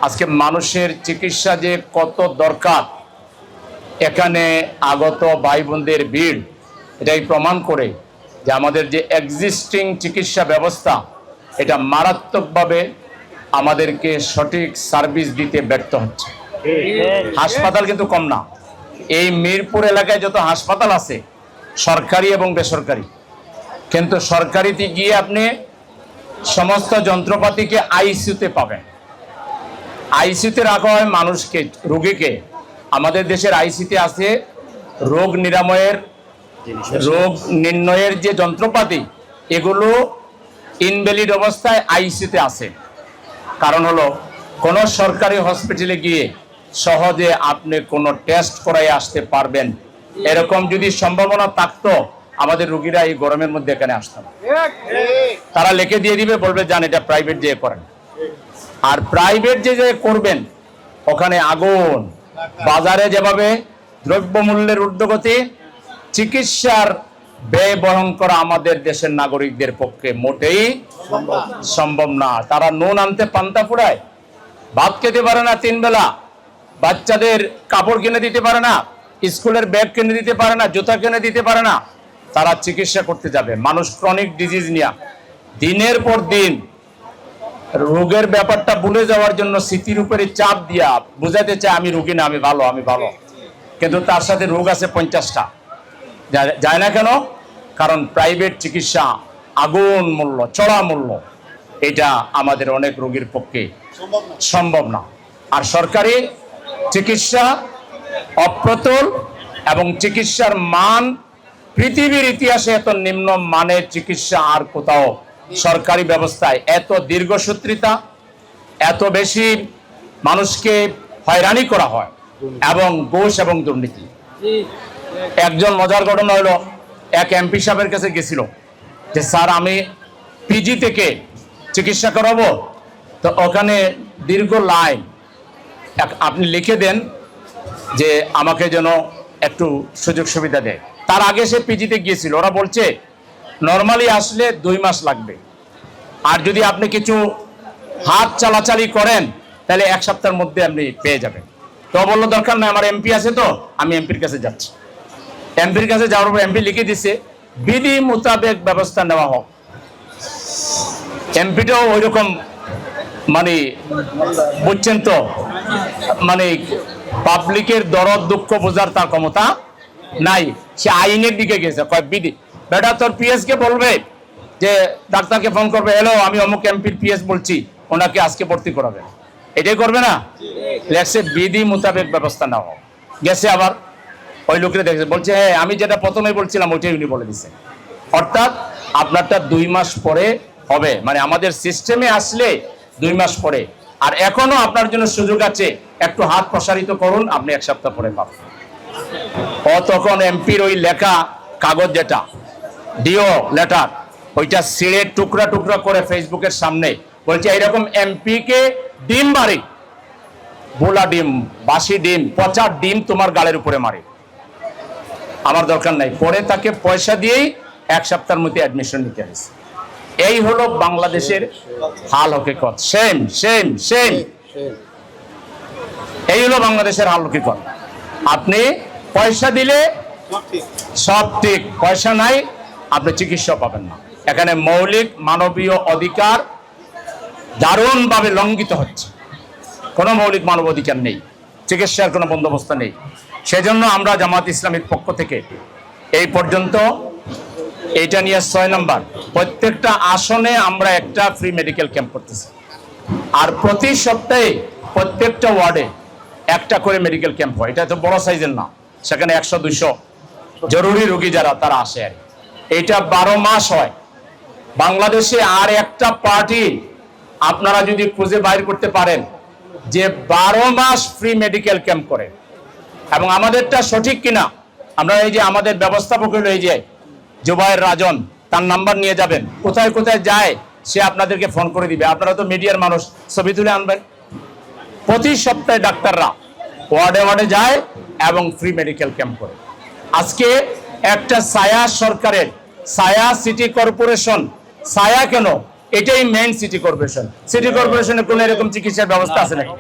আজকে মানুষের চিকিৎসা যে কত দরকার, এখানে আগত ভাই বোনদের ভিড় এটাই প্রমাণ করে যে আমাদের যে এক্সিস্টিং চিকিৎসা ব্যবস্থা এটা মারাত্মকভাবে আমাদেরকে সঠিক সার্ভিস দিতে ব্যর্থ হচ্ছে। হাসপাতাল কিন্তু কম না, এই মিরপুর এলাকায় যত হাসপাতাল আছে সরকারি এবং বেসরকারি, কিন্তু সরকারিতে গিয়ে আপনি সমস্ত যন্ত্রপাতিকে আইসিইউতে পাবেন। আইসিইউতে রাখা হয় মানুষকে, রোগীকে। আমাদের দেশের আইসিইউতে আছে রোগ নিরাময়ের, রোগ নির্ণয়ের যে যন্ত্রপাতি, এগুলো ইনভ্যালিড অবস্থায় আইসিইউতে আছে। কারণ হলো কোনো সরকারি হসপিটালে গিয়ে সহজে আপনি কোনো টেস্ট করাই আসতে পারবেন, এরকম যদি সম্ভাবনা থাকতো আমাদের রোগীরা এই গরমের মধ্যে এখানে আসতো না। তারা লিখে দিয়ে দিবে, বলবে যান এটা প্রাইভেট যেয়ে করেন। আর প্রাইভেট যে করবেন ওখানে আগুন। বাজারে যেভাবে দ্রব্যমূল্যের ঊর্ধ্বগতি, চিকিৎসার ব্যয় বহন করা আমাদের দেশের নাগরিকদের পক্ষে মোটেই সম্ভব না। তারা নুন আনতে পান্তা ফুরায়, ভাত খেতে পারে না 3 বেলা, বাচ্চাদের কাপড় কিনে দিতে পারে না, স্কুলের ব্যাগ কিনে দিতে পারে না, জুতা কিনে দিতে পারে না, তারা চিকিৎসা করতে যাবে। মানুষ ক্রনিক ডিজিজ নিয়ে দিনের পর দিন রোগের ব্যাপারটা ভুলে যাওয়ার জন্য স্মৃতির উপরে চাপ দিয়া বুঝাতে চায় আমি রোগী না, আমি ভালো, আমি ভালো, কিন্তু তার সাথে রোগ আছে 50টা। যায় না কেন? কারণ প্রাইভেট চিকিৎসা আগুন মূল্য, চড়া মূল্য, এটা আমাদের অনেক রোগীর পক্ষে সম্ভব না। আর সরকারি চিকিৎসা অপ্রতুল এবং চিকিৎসার মান, পৃথিবীর ইতিহাসে এত নিম্ন মানের চিকিৎসা আর কোথাও সরকারি ব্যবস্থায় এত দীর্ঘসূত্রিতা, এত বেশি মানুষকে হয়রানি করা হয় এবং ঘুষ এবং দুর্নীতি। একজন মজার ঘটনা হলো, এক এমপি সাহেবের কাছে গেছিল যে স্যার আমি পিজি থেকে চিকিৎসা করাবো, তো ওখানে দীর্ঘ লাইন, আপনি লিখে দেন যে আমাকে যেন একটু সুযোগ সুবিধা দেয়। তার আগে সে পিজিতে গিয়েছিল, ওরা বলছে নর্মালি আসলে 2 মাস লাগবে, আর যদি আপনি কিছু হাত চালাচালি করেন তাহলে 1 সপ্তাহের মধ্যে আপনি পেয়ে যাবেন। তো বললো দরকার নাই, আমার এমপি আছে, তো আমি এমপির কাছে যাচ্ছি। এমপির কাছে যাওয়ার পর এমপি লিখে দিছে বিধি মোতাবেক ব্যবস্থা নেওয়া হোক। এমপিটাও ওই রকম, মানে বুঝছেন তো, মানে পাবলিকের দরদ দুঃখ বোঝার তার ক্ষমতা নাই, সে আইনের দিকে গেছে। কয় বিধি, বেটা তোর পিএস কে বলবে যে ডাক্তারকে ফোন করবে, হ্যালো আমি অমুক এমপির পিএস বলছি, ওনাকে আজকে ভর্তি করাবে, এটাই করবে না। লেখছে বিধি মোতাবেক ব্যবস্থা নেওয়া হোক। গেছে আবার ওই লোকরা দেখছে, বলছে হ্যাঁ আমি যেটা প্রথমে বলছিলাম ওইটাই উনি বলে দিচ্ছে। অর্থাৎ আপনারটা 2 মাস পরে হবে, মানে আমাদের সিস্টেমে আসলে 2 মাস পরে। আর এখনো আপনার জন্য সুযোগ আছে, একটু হাত প্রসারিত করুন, আপনি 1 সপ্তাহ পরে পাবেন। ও তখন এমপির ওই লেখা কাগজ, যেটা ডিও লেটার, ওইটা ছিঁড়ে টুকরা টুকরা করে ফেসবুকের সামনে বলছে এইরকম এমপি কে ডিম মারি, বোলা ডিম, বাসি ডিম, পচা ডিম তোমার গালের উপরে মারি, আমার দরকার নাই। পরে তাকে পয়সা দিয়েই 1 সপ্তাহের মধ্যে অ্যাডমিশন নিতে হয়েছে। এই হলো বাংলাদেশের হাল হকিকত। সেম সেম সেম, এই হলো বাংলাদেশের হাল হকিকত। আপনি পয়সা দিলে সব ঠিক, পয়সা নাই আপনি চিকিৎসা পাবেন না। এখানে মৌলিক মানবীয় অধিকার দারুণভাবে লঙ্ঘিত হচ্ছে। কোনো মৌলিক মানব অধিকার নেই, চিকিৎসার কোনো বন্দোবস্ত নেই। সেজন্য আমরা জামাত ইসলামীর পক্ষ থেকে এই পর্যন্ত এইটা নিয়ে 6 নম্বর, প্রত্যেকটা আসনে আমরা একটা ফ্রি মেডিকেল ক্যাম্প করতেছি। আর প্রতি সপ্তাহে প্রত্যেকটা ওয়ার্ডে একটা করে মেডিকেল ক্যাম্প হয়। এটা তো বড় সাইজের না, সেখানে 100-200 জরুরি রোগী যারা তারা আসে। আর এটা 12 মাস হয় বাংলাদেশে। আর একটা পার্টি আপনারা যদি খুঁজে বাইর করতে পারেন যে 12 মাস ফ্রি মেডিকেল ক্যাম্প করে, এবং আমাদেরটা সঠিক কিনা আমরা এই যে আমাদের ব্যবস্থাপক হলো এই যে জুবায়ের রাজন, তার নাম্বার নিয়ে যাবেন, কোথায় কোথায় যায় সে আপনাদেরকে ফোন করে দিবে। আপনারা তো মিডিয়ার মানুষ, ছবি তুলে আনবেন। প্রতি সপ্তাহে ডাক্তাররা ওয়ার্ডে ওয়ার্ডে যায় এবং ফ্রি মেডিকেল ক্যাম্প করে। আজকে একটা ছায়া সরকারের, ছায়া সিটি কর্পোরেশন, ছায়া কেন এটাই মেইন সিটি কর্পোরেশন। সিটি কর্পোরেশনে কোনো এরকম চিকিৎসার ব্যবস্থা আছে নাকি?